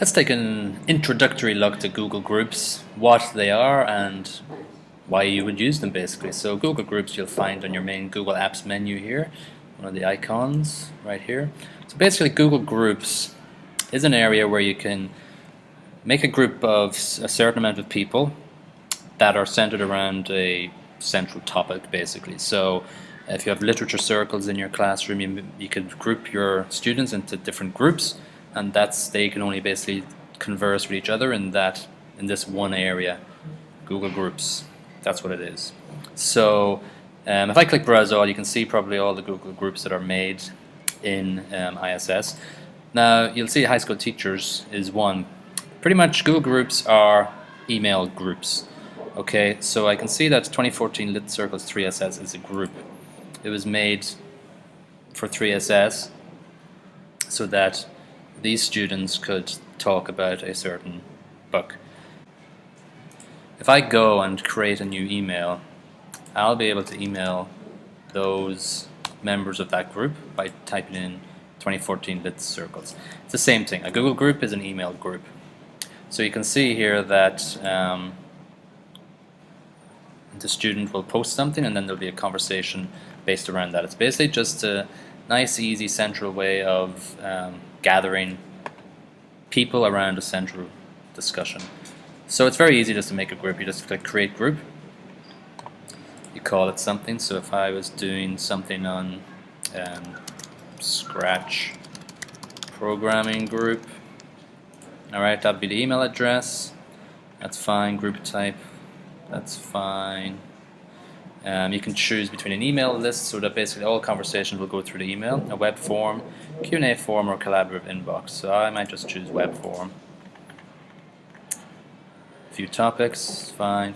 Let's take an introductory look to Google Groups, what they are and why you would use them basically. So Google Groups you'll find on your main Google Apps menu here, one of the icons right here. So basically Google Groups is an area where you can make a group of a certain amount of people that are centered around a central topic basically. So if you have literature circles in your classroom, you could group your students into different groups, and they can only basically converse with each other in this one area, Google Groups. That's what it is. So if I click Browse All, you can see probably all the Google Groups that are made in ISS. Now you'll see High School Teachers is one. Pretty much Google Groups are email groups. Okay, so I can see that 2014 Lit Circles 3SS is a group. It was made for 3SS so that these students could talk about a certain book. If I go and create a new email, I'll be able to email those members of that group by typing in 2014 Lit Circles. It's the same thing. A Google group is an email group. So you can see here that the student will post something and then there'll be a conversation based around that. It's basically just a nice, easy, central way of gathering people around a central discussion. So it's very easy just to make a group. You just click Create Group. You call it something. So if I was doing something on Scratch Programming Group, alright, that'd be the email address. That's fine. Group type, that's fine. You can choose between an email list, so that basically all conversations will go through the email, a web form, Q&A form, or a collaborative inbox. So I might just choose web form. A few topics, fine.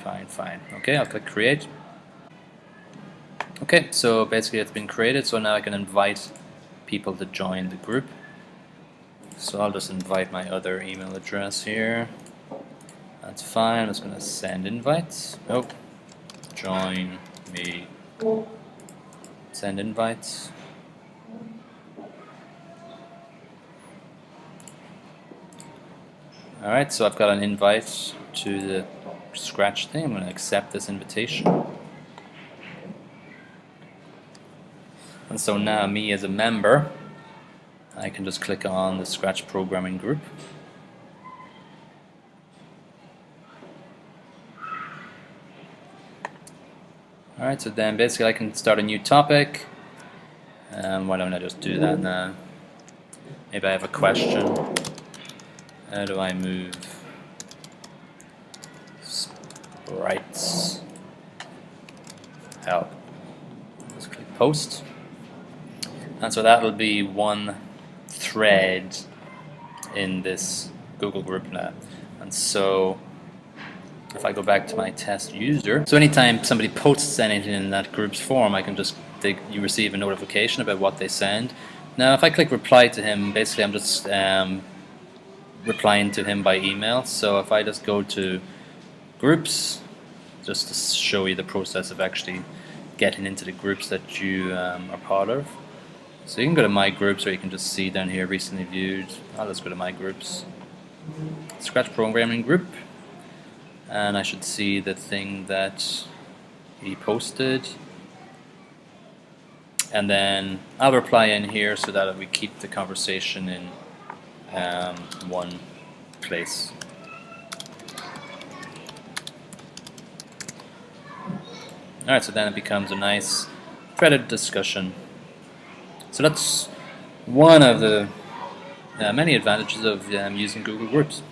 Okay, I'll click create. Okay, so basically it's been created, so now I can invite people to join the group. So I'll just invite my other email address here. That's fine. I'm just going to send invites. Oh, join me. Send invites. Alright, so I've got an invite to the Scratch thing. I'm going to accept this invitation. And so now me as a member, I can just click on the Scratch Programming Group. Alright, so then basically I can start a new topic. Why don't I just do that now? Maybe I have a question. How do I move sprites? Help. Let's click Post. And so that'll be one thread in this Google group now. And so if I go back to my test user, so anytime somebody posts anything in that group's form, I can just you receive a notification about what they send. Now if I click reply to him, basically I'm just replying to him by email. So if I just go to groups, just to show you the process of actually getting into the groups that you are part of. So you can go to My Groups, or you can just see down here, recently viewed. I'll just go to My Groups. Scratch Programming Group. And I should see the thing that he posted. And then I'll reply in here so that we keep the conversation in one place. Alright, so then it becomes a nice threaded discussion. So that's one of the many advantages of using Google Groups.